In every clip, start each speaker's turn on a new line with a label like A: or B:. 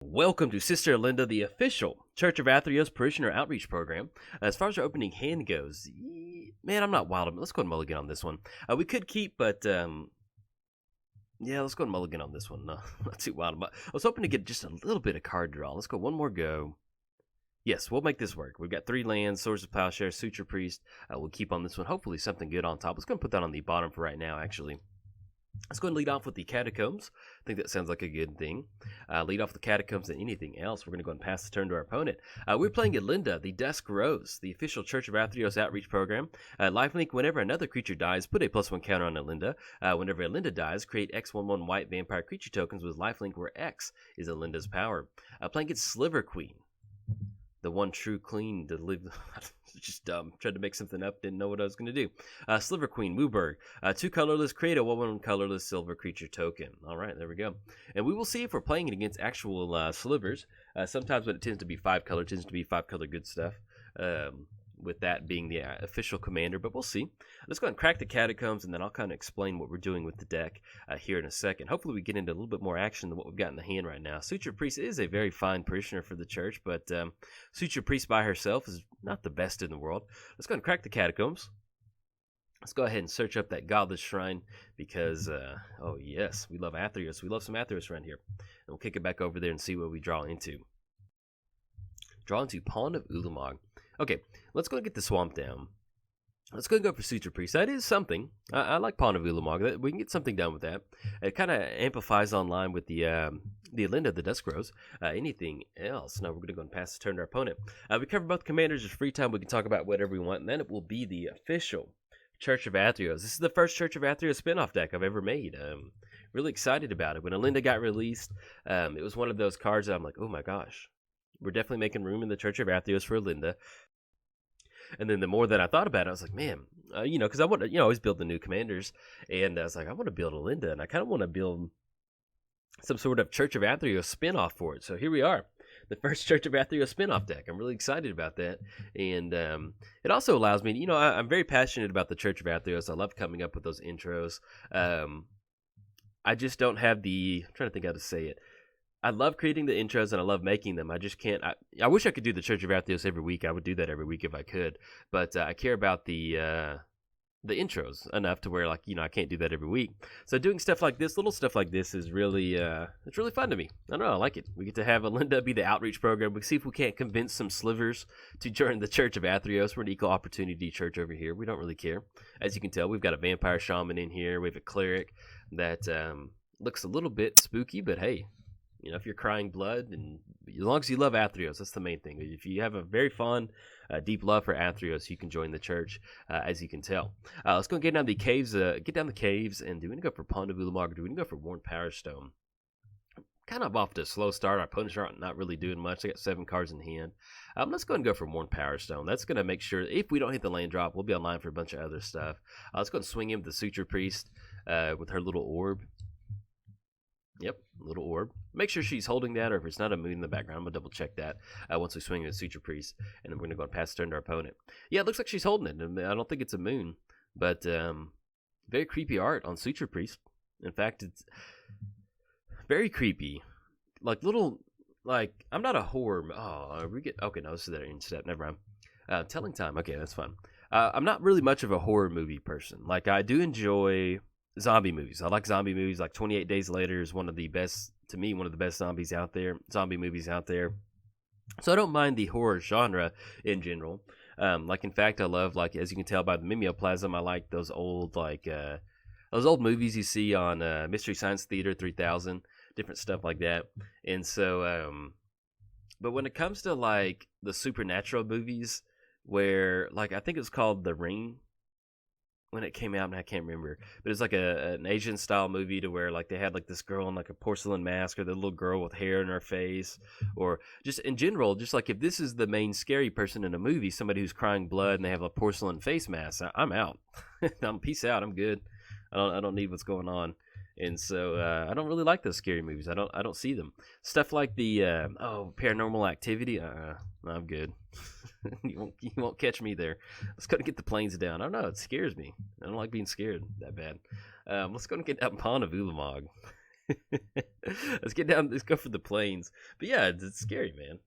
A: Welcome to Sister Elenda, the official Church of Athreos parishioner outreach program. As far as our opening hand goes, man, I'm not wild. Let's go and mulligan on this one. We could keep, but yeah, let's go and mulligan on this one. No, not too wild. I was hoping to get just a little bit of card draw. Let's go one more go. Yes, we'll make this work. We've got 3 lands, Swords of Plowshare, Suture Priest. We'll keep on this one. Hopefully something good on top. Let's go and put that on the bottom for right now, actually. Let's go and lead off with the Catacombs. I think that sounds like a good thing. Lead off the Catacombs and anything else. We're going to go and pass the turn to our opponent. We're playing Elenda, the Dusk Rose, the official Church of Athreos outreach program. Lifelink, whenever another creature dies, put a +1 counter on Elenda. Whenever Elenda dies, create X/1/1 white vampire creature tokens with lifelink where X is Elenda's power. Playing against Sliver Queen. The one true queen to live. Just dumb. Tried to make something up, didn't know what I was going to do. Sliver Queen, Wooburg. 2 colorless, create a 1/1 colorless silver creature token. Alright, there we go. And we will see if we're playing it against actual slivers. Sometimes when it tends to be 5 color, it tends to be 5 color good stuff. With that being the official commander, but we'll see. Let's go ahead and crack the Catacombs, and then I'll kind of explain what we're doing with the deck here in a second. Hopefully we get into a little bit more action than what we've got in the hand right now. Suture Priest is a very fine parishioner for the church, but Suture Priest by herself is not the best in the world. Let's go ahead and crack the Catacombs. Let's go ahead and search up that Godless Shrine because, oh yes, we love Athreos. We love some Athreos around here. And we'll kick it back over there and see what we draw into. Draw into Pawn of Ulamog. Okay, let's go and get the Swamp down. Let's go and go for Suture Priest. That is something. I like Pawn of Ulamog. We can get something done with that. It kind of amplifies online with the Elenda, the Dusk Rose. Anything else? No, we're going to go and pass the turn to our opponent. We cover both commanders. There's free time. We can talk about whatever we want, and then it will be the official Church of Athreos. This is the first Church of Athreos spinoff deck I've ever made. Really excited about it. When Elenda got released, it was one of those cards that I'm like, oh my gosh. We're definitely making room in the Church of Athreos for Elenda. And then the more that I thought about it, I was like, man, because I want to, always build the new commanders. And I was like, I want to build Elenda, and I kind of want to build some sort of Church of Athreos spinoff for it. So here we are, the first Church of Athreos spinoff deck. I'm really excited about that. And it also allows me, I'm very passionate about the Church of Athreos. I love coming up with those intros. I just don't have I'm trying to think how to say it. I love creating the intros and I love making them. I just can't. I wish I could do the Church of Athreos every week. I would do that every week if I could. But I care about the intros enough to where I can't do that every week. So doing stuff like this, little stuff like this, is really it's really fun to me. I don't know. I like it. We get to have Elenda be the outreach program. We see if we can't convince some slivers to join the Church of Athreos. We're an equal opportunity church over here. We don't really care. As you can tell, we've got a vampire shaman in here. We have a cleric that looks a little bit spooky, but hey. If you're crying blood, and as long as you love Athreos, that's the main thing. If you have a very fond, deep love for Athreos, you can join the church, as you can tell. Let's go and get down the caves. Get down the caves, and do we go for Pawn of Ulamog, or do we go for Worn Power Stone? Kind of off to a slow start. Our opponents are not really doing much. They got 7 cards in hand. Let's go and go for Worn Power Stone. That's going to make sure if we don't hit the land drop, we'll be online for a bunch of other stuff. Let's go and swing in with the Suture Priest with her little orb. Yep, little orb. Make sure she's holding that, or if it's not a moon in the background, I'm going to double check that once we swing the Suture Priest, and then we're going to go and pass the turn to our opponent. Yeah, it looks like she's holding it, and I don't think it's a moon, but very creepy art on Suture Priest. In fact, it's very creepy. I'm not a horror. Okay, no, this is their end step. Never mind. Telling time. Okay, that's fun. I'm not really much of a horror movie person. I do enjoy zombie movies. I like zombie movies. 28 Days Later is one of the best zombie movies out there. So I don't mind the horror genre in general. In fact, I love, as you can tell by the mimeoplasm, I like those old movies you see on Mystery Science Theater 3000, different stuff like that. And so, but when it comes to the supernatural movies, where I think it was called The Ring, when it came out, and I can't remember, but it's an Asian style movie to where they had this girl in a porcelain mask, or the little girl with hair in her face, or just in general, just if this is the main scary person in a movie, somebody who's crying blood and they have a porcelain face mask, I'm out. Peace out. I'm good. I don't need what's going on. And so I don't really like those scary movies. I don't see them. Stuff like the Paranormal Activity. I'm good. you won't catch me there. Let's go and get the planes down. I don't know. It scares me. I don't like being scared that bad. Let's go and get that Pawn of Ulamog. Let's get down. Let's go for the plains. But yeah, it's scary, man.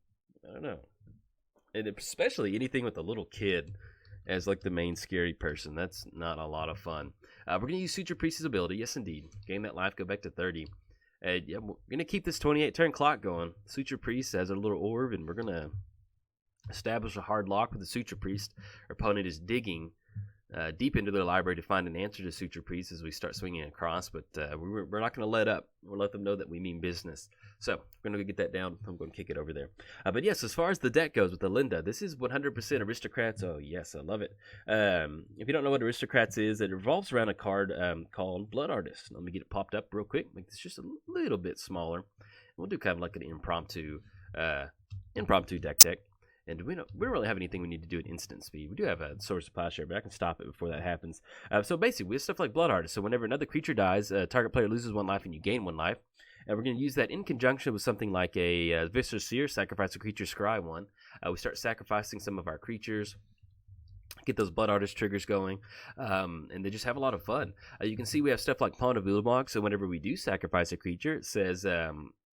A: I don't know, and especially anything with a little kid as like the main scary person. That's not a lot of fun. We're gonna use Suture Priest's ability. Yes, indeed. Gain that life. Go back to 30. Yeah, we're gonna keep this 28 turn clock going. Suture Priest has a little orb, and we're gonna establish a hard lock with the Suture Priest. Our opponent is digging deep into their library to find an answer to Suture Priest as we start swinging across, but we're not going to let up. We'll let them know that we mean business. So we're going to go get that down. I'm going to kick it over there. But yes, as far as the deck goes with Elenda, this is 100% Aristocrats. Oh, yes, I love it. If you don't know what Aristocrats is, it revolves around a card called Blood Artist. Let me get it popped up real quick. Make this just a little bit smaller. We'll do kind of like an impromptu deck. And we don't really have anything we need to do at instant speed. We do have a source of plowshare, but I can stop it before that happens. So basically, we have stuff like Blood Artist. So whenever another creature dies, target player loses 1 life and you gain 1 life. And we're going to use that in conjunction with something like a Viscera Seer, sacrifice a creature, scry 1. We start sacrificing some of our creatures, get those Blood Artist triggers going, and they just have a lot of fun. You can see we have stuff like Pawn of Ulamog, so whenever we do sacrifice a creature, it says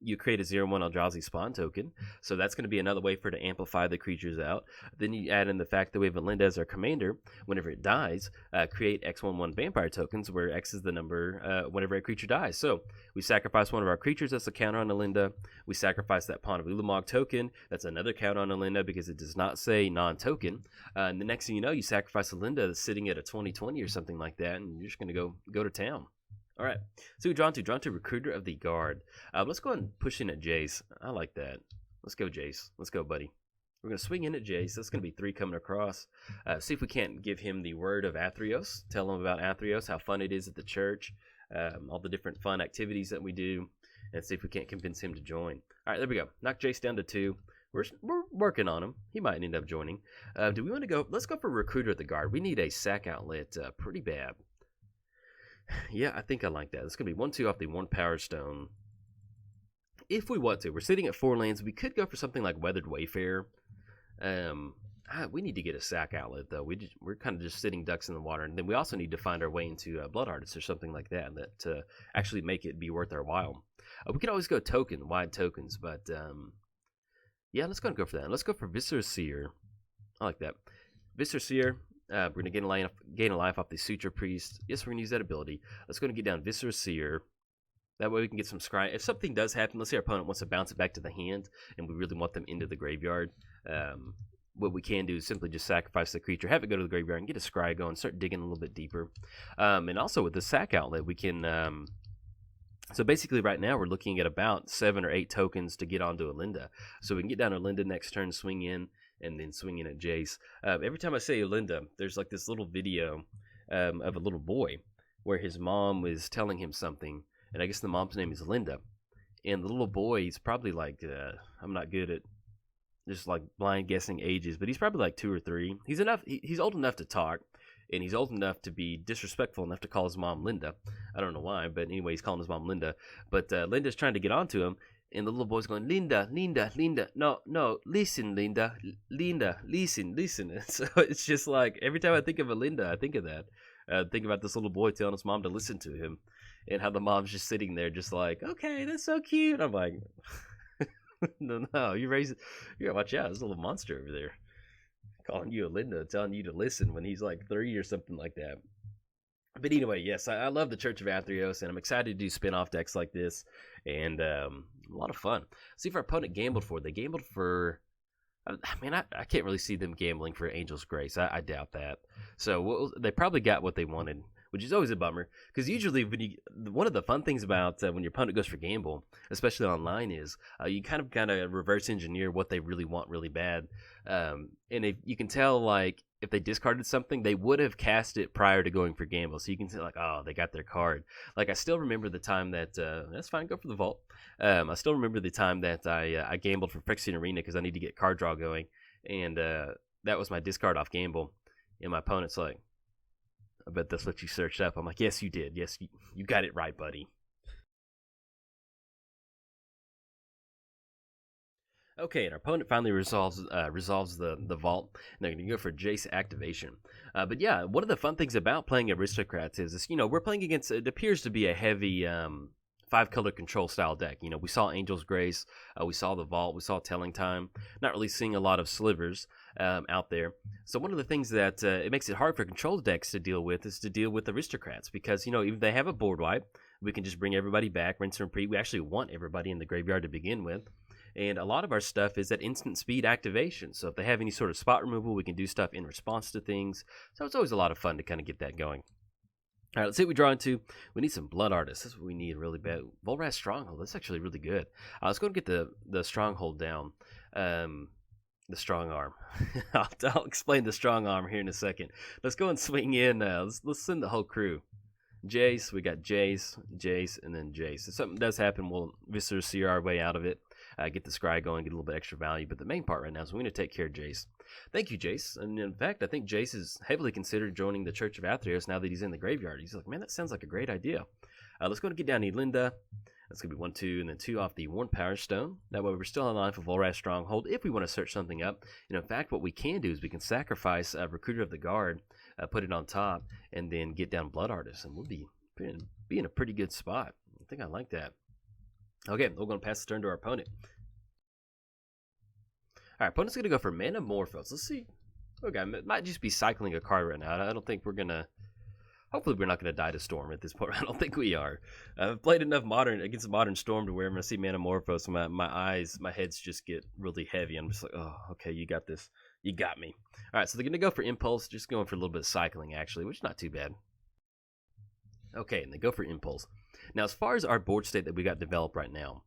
A: you create a 0/1 Eldrazi spawn token, so that's going to be another way for it to amplify the creatures out. Then you add in the fact that we have Elenda as our commander. Whenever it dies, create X/1/1 vampire tokens, where X is the number whenever a creature dies. So we sacrifice one of our creatures, that's a counter on Elenda. We sacrifice that Pawn of Ulamog token, that's another counter on Elenda because it does not say non-token. And the next thing you know, you sacrifice Elenda that's sitting at a 20/20 or something like that, and you're just going to go to town. All right, so we drawn to Recruiter of the Guard. Let's go ahead and push in at Jace. I like that. Let's go, Jace. Let's go, buddy. We're going to swing in at Jace. That's going to be 3 coming across. See if we can't give him the word of Athreos. Tell him about Athreos, how fun it is at the church, all the different fun activities that we do, and see if we can't convince him to join. All right, there we go. Knock Jace down to 2. We're working on him. He might end up joining. Do we want to go? Let's go for Recruiter of the Guard. We need a sack outlet pretty bad. Yeah, I think I like that. It's going to be 1/2 off the 1 Power Stone. If we want to. We're sitting at 4 lands. We could go for something like Weathered Wayfarer. We need to get a sack outlet, though. We're kind of just sitting ducks in the water. And then we also need to find our way into Blood Artist or something like that to actually make it be worth our while. We could always go wide tokens. But, yeah, let's go and go for that. Let's go for Viscera Seer. I like that. Viscera Seer. We're going to gain a life off the Suture Priest. Yes, we're going to use that ability. Let's go and get down Viscera Seer. That way we can get some scry. If something does happen, let's say our opponent wants to bounce it back to the hand, and we really want them into the graveyard. What we can do is simply just sacrifice the creature, have it go to the graveyard, and get a scry going, start digging a little bit deeper. And also with the sack outlet, we can... So basically right now we're looking at about 7 or 8 tokens to get onto Elenda. So we can get down Elenda next turn, swing in, and then swing in at Jace. Every time I say Elenda, there's like this little video of a little boy where his mom was telling him something, and I guess the mom's name is Elenda. And the little boy, he's probably like, I'm not good at just like blind guessing ages, but he's probably like 2 or 3. He's old enough to talk, and he's old enough to be disrespectful enough to call his mom Linda. I don't know why, but anyway, he's calling his mom Linda. But Linda's trying to get onto him, and the little boy's going, Linda, no, listen, Linda, listen. So it's just like, every time I think of Elenda, I think of that. Think about this little boy telling his mom to listen to him, and how the mom's just sitting there just like, okay, that's so cute. I'm like, no, you gotta watch out, there's a little monster over there. Calling you Elenda, telling you to listen when he's like 3 or something like that. But anyway, yes, I love the Church of Athreos, and I'm excited to do spin-off decks like this, and a lot of fun. See if our opponent gambled for. They gambled for... I mean, I can't really see them gambling for Angel's Grace. I doubt that. So they probably got what they wanted, which is always a bummer. Because usually, one of the fun things about when your opponent goes for gamble, especially online, is you kind of reverse engineer what they really want really bad. And if you can tell, like, if they discarded something, they would have cast it prior to going for gamble. So you can say, like, oh, they got their card. Like, I still remember the time that, that's fine, go for the vault. I still remember the time that I gambled for Phyrexian Arena because I need to get card draw going. And that was my discard off gamble. And my opponent's like, I bet that's what you searched up. I'm like, yes, you did. Yes, you got it right, buddy. Okay, and our opponent finally resolves the vault. And they're going to go for Jace activation. But yeah, one of the fun things about playing Aristocrats is we're playing against, it appears to be a heavy 5-color control style deck. You know, we saw Angel's Grace, we saw the Vault, we saw Telling Time. Not really seeing a lot of Slivers out there. So one of the things that it makes it hard for control decks to deal with is to deal with aristocrats, because, you know, even if they have a board wipe, we can just bring everybody back, rinse and repeat. We actually want everybody in the graveyard to begin with. And a lot of our stuff is at instant speed activation. So if they have any sort of spot removal, we can do stuff in response to things. So it's always a lot of fun to kind of get that going. All right, let's see what we draw into. We need some Blood Artists. That's what we need really bad. Volrath's Stronghold. That's actually really good. Let's go and get the Stronghold down. The Strong Arm. I'll explain the Strong Arm here in a second. Let's go and swing in. Let's send the whole crew. Jace, we got Jace, and then Jace. If something does happen, we'll Viscera Seer our way out of it. Get the Scry going, get a little bit extra value. But the main part right now is we're going to take care of Jace. Thank you, Jace. And in fact, I think Jace is heavily considered joining the Church of Athreos now that he's in the graveyard. He's like, man, that sounds like a great idea. Let's go and get down Elenda. That's going to be 1, 2, and then 2 off the Worn Power Stone. That way we're still on line for Volrath's Stronghold if we want to search something up. You know, in fact, what we can do is we can sacrifice Recruiter of the Guard, put it on top, and then get down Blood Artist, and we'll be in a pretty good spot. I think I like that. Okay, we're going to pass the turn to our opponent. All right, opponent's going to go for Manamorphose. Let's see. Okay, it might just be cycling a card right now. I don't think we're going to... Hopefully we're not going to die to Storm at this point. I don't think we are. I've played enough against Modern Storm to where when I see Manamorphose, my heads just get really heavy. I'm just like, oh, okay, you got this. You got me. All right, so they're going to go for Impulse, just going for a little bit of cycling, actually, which is not too bad. Okay, and they go for Impulse. Now, as far as our board state that we got developed right now,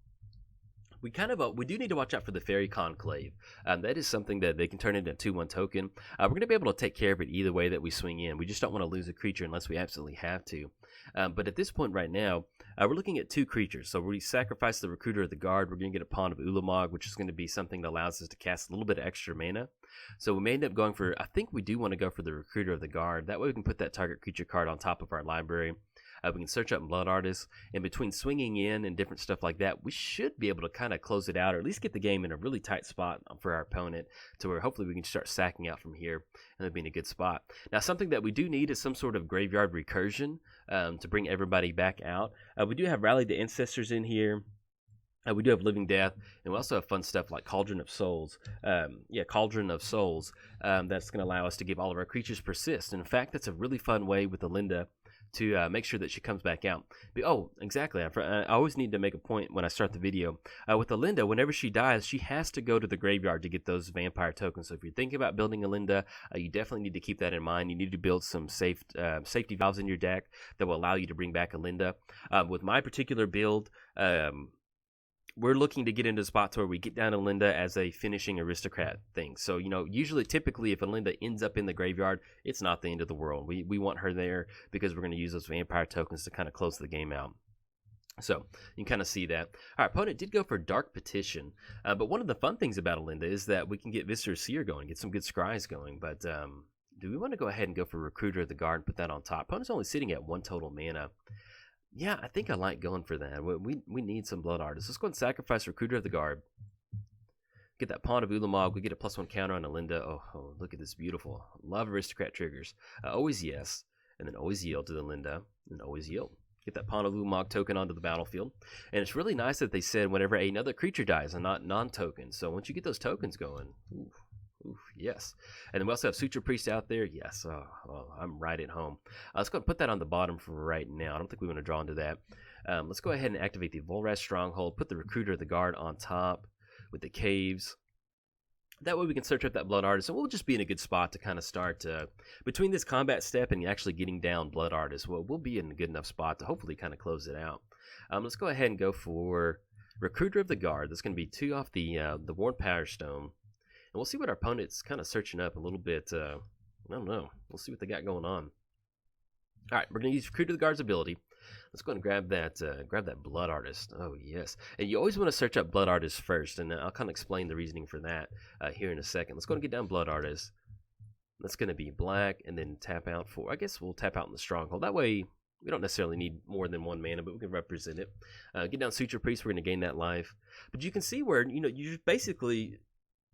A: we do need to watch out for the Fairy Conclave. That is something that they can turn into a 2/1 token. We're going to be able to take care of it either way that we swing in. We just don't want to lose a creature unless we absolutely have to. But at this point right now, we're looking at 2 creatures. So we sacrifice the Recruiter of the Guard. We're going to get a Pawn of Ulamog, which is going to be something that allows us to cast a little bit of extra mana. So we may end up going for, I think we do want to go for the Recruiter of the Guard. That way we can put that target creature card on top of our library. We can search up Blood Artists, and between swinging in and different stuff like that, we should be able to kind of close it out, or at least get the game in a really tight spot for our opponent, to where hopefully we can start sacking out from here, and it'll be in a good spot. Now, something that we do need is some sort of graveyard recursion to bring everybody back out. We do have Rally the Ancestors in here. We do have Living Death, and we also have fun stuff like Cauldron of Souls. Cauldron of Souls. That's going to allow us to give all of our creatures persist. And in fact, that's a really fun way with Elenda to make sure that she comes back out. Oh, exactly. I always need to make a point when I start the video. With Elenda, whenever she dies, she has to go to the graveyard to get those vampire tokens. So if you're thinking about building Elenda, you definitely need to keep that in mind. You need to build some safety valves in your deck that will allow you to bring back Elenda. With my particular build, we're looking to get into spots where we get down Elenda as a finishing aristocrat thing. So, you know, typically if Elenda ends up in the graveyard, it's not the end of the world. We want her there because we're going to use those vampire tokens to kind of close the game out. So you can kind of see that. Our opponent did go for Dark Petition, but one of the fun things about Elenda is that we can get Viscera Seer going, get some good scries going, but do we want to go ahead and go for Recruiter of the Guard and put that on top? Opponent's only sitting at 1 total mana. Yeah, I think I like going for that. We need some Blood Artists. Let's go and sacrifice Recruiter of the Guard. Get that Pawn of Ulamog. We get a +1 counter on Elenda. Oh, look at this beautiful. Love aristocrat triggers. Always yes, and then always yield to the Elenda, and always yield. Get that Pawn of Ulamog token onto the battlefield. And it's really nice that they said whenever another creature dies and not non-tokens. So once you get those tokens going, oof, yes. And then we also have Suture Priest out there. Yes. Oh, I'm right at home. Let's go and put that on the bottom for right now. I don't think we want to draw into that. Let's go ahead and activate the Volrath's Stronghold. Put the Recruiter of the Guard on top with the Caves. That way we can search up that Blood Artist, and we'll just be in a good spot to kind of start between this combat step and actually getting down Blood Artist. Well, we'll be in a good enough spot to hopefully kind of close it out. Let's go ahead and go for Recruiter of the Guard. That's going to be 2 off the Worn Power Stone. And we'll see what our opponent's kind of searching up a little bit. I don't know. We'll see what they got going on. All right, we're going to use Recruiter of the Guard's ability. Let's go ahead and grab that Blood Artist. Oh, yes. And you always want to search up Blood Artist first, and I'll kind of explain the reasoning for that here in a second. Let's go and get down Blood Artist. That's going to be black, and then tap out for, I guess we'll tap out in the Stronghold. That way, we don't necessarily need more than 1 mana, but we can represent it. Get down Suture Priest, we're going to gain that life. But you can see where, you know, you basically...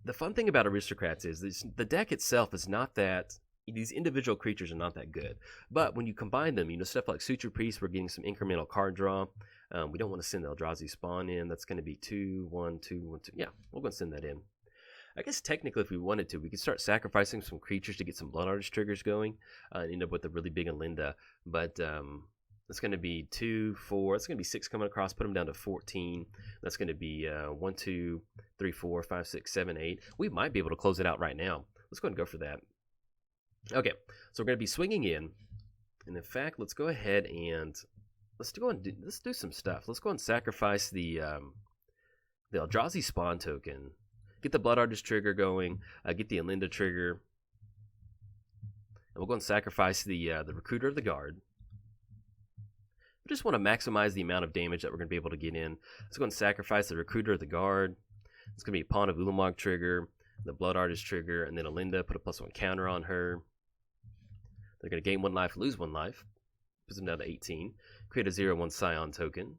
A: The fun thing about aristocrats is the deck itself is not that, these individual creatures are not that good. But when you combine them, you know, stuff like Suture Priest, we're getting some incremental card draw. We don't want to send the Eldrazi spawn in. That's going to be 2, 1, 2, 1, 2. Yeah, we're going to send that in. I guess technically if we wanted to, we could start sacrificing some creatures to get some Blood Artist triggers going and end up with a really big Elenda. But it's going to be 2, 4. It's going to be 6 coming across. Put them down to 14. That's going to be 1, 2, 3, 4, 5, 6, 7, 8. We might be able to close it out right now. Let's go ahead and go for that. Okay, so we're going to be swinging in. And in fact, let's go ahead and let's do some stuff. Let's go and sacrifice the Eldrazi spawn token. Get the Blood Artist trigger going. Get the Elenda trigger. And we'll go and sacrifice the Recruiter of the Guard. We just want to maximize the amount of damage that we're going to be able to get in. Let's go and sacrifice the Recruiter of the Guard. It's going to be a Pawn of Ulamog trigger, the Blood Artist trigger, and then Elenda. Put a +1 counter on her. They're going to gain 1 life, lose 1 life. Puts them down to 18. Create a 0/1 Scion token.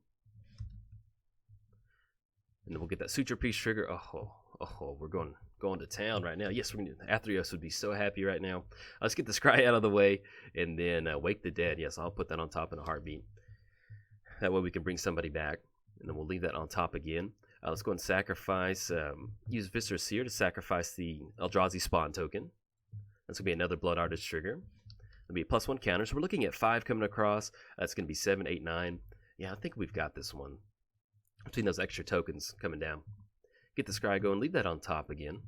A: And then we'll get that Suture Priest trigger. Oh, we're going to town right now. Yes, Athreos would be so happy right now. Let's get the Scry out of the way, and then Wake the Dead. Yes, I'll put that on top in a heartbeat. That way we can bring somebody back, and then we'll leave that on top again. Let's go and sacrifice, use Viscera Seer to sacrifice the Eldrazi spawn token. That's going to be another Blood Artist trigger. It'll be a +1 counter, so we're looking at 5 coming across. That's going to be 7, 8, 9. Yeah, I think we've got this one. Between those extra tokens coming down. Get the Scry going, leave that on top again.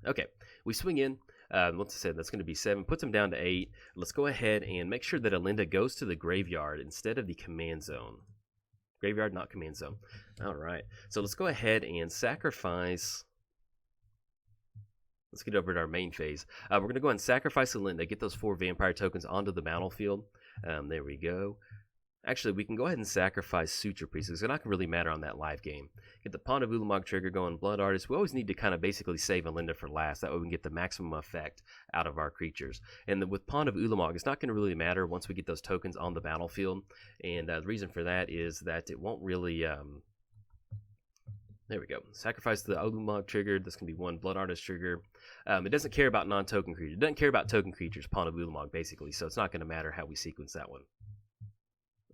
A: Okay, we swing in. Once I said, that's going to be 7. Puts them down to 8. Let's go ahead and make sure that Elenda goes to the graveyard instead of the command zone. Graveyard, not command zone. All right, so let's go ahead and sacrifice. Let's get over to our main phase. We're going to go ahead and sacrifice Elenda, get those 4 vampire tokens onto the battlefield. There we go. Actually, we can go ahead and sacrifice Suture Priest, because it's not going to really matter on that live game. Get the Pawn of Ulamog trigger going, Blood Artist. We always need to kind of basically save Elenda for last. That way we can get the maximum effect out of our creatures. And with Pawn of Ulamog, it's not going to really matter once we get those tokens on the battlefield. And the reason for that is that it won't really... There we go. Sacrifice the Ulamog trigger. This can be 1 Blood Artist trigger. It doesn't care about non-token creatures. It doesn't care about token creatures, Pawn of Ulamog, basically. So it's not going to matter how we sequence that one.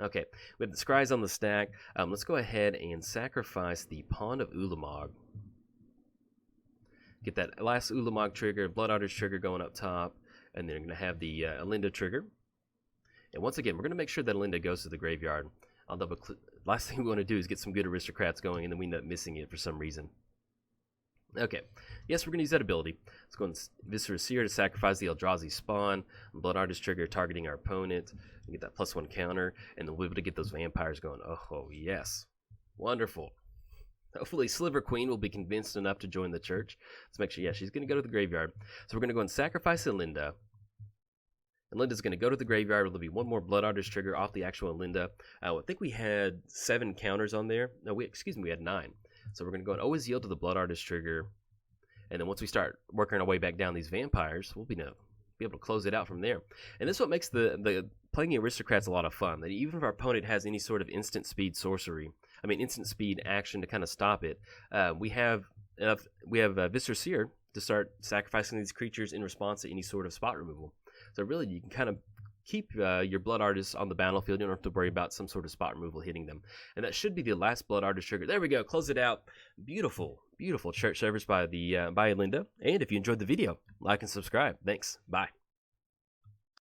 A: Okay, we have the Scries on the stack. Let's go ahead and sacrifice the Pawn of Ulamog. Get that last Ulamog trigger, Blood Artist trigger going up top. And then we're going to have the Elenda trigger. And once again, we're going to make sure that Elenda goes to the graveyard. I'll double click. Last thing we want to do is get some good aristocrats going, and then we end up missing it for some reason. Okay, yes, we're going to use that ability. Let's go and Viscera Seer to sacrifice the Eldrazi spawn. Blood Artist trigger targeting our opponent. Get that +1 counter, and then we'll be able to get those vampires going. Oh, yes. Wonderful. Hopefully Sliver Queen will be convinced enough to join the church. Let's make sure, yeah, she's going to go to the graveyard. So we're going to go and sacrifice Elenda. Elenda's going to go to the graveyard. There'll be 1 more Blood Artist trigger off the actual Elenda. I think we had 7 counters on there. No, we had 9. So we're going to go and always yield to the Blood Artist trigger. And then once we start working our way back down these vampires, we'll be able to close it out from there. And this is what makes the playing aristocrats a lot of fun. That even if our opponent has any sort of instant speed action to kind of stop it, we have Viscera Seer to start sacrificing these creatures in response to any sort of spot removal. So really, you can kind of keep your Blood Artists on the battlefield. You don't have to worry about some sort of spot removal hitting them. And that should be the last Blood Artist trigger. There we go. Close it out. Beautiful, beautiful church service by Elenda. And if you enjoyed the video, like and subscribe. Thanks. Bye.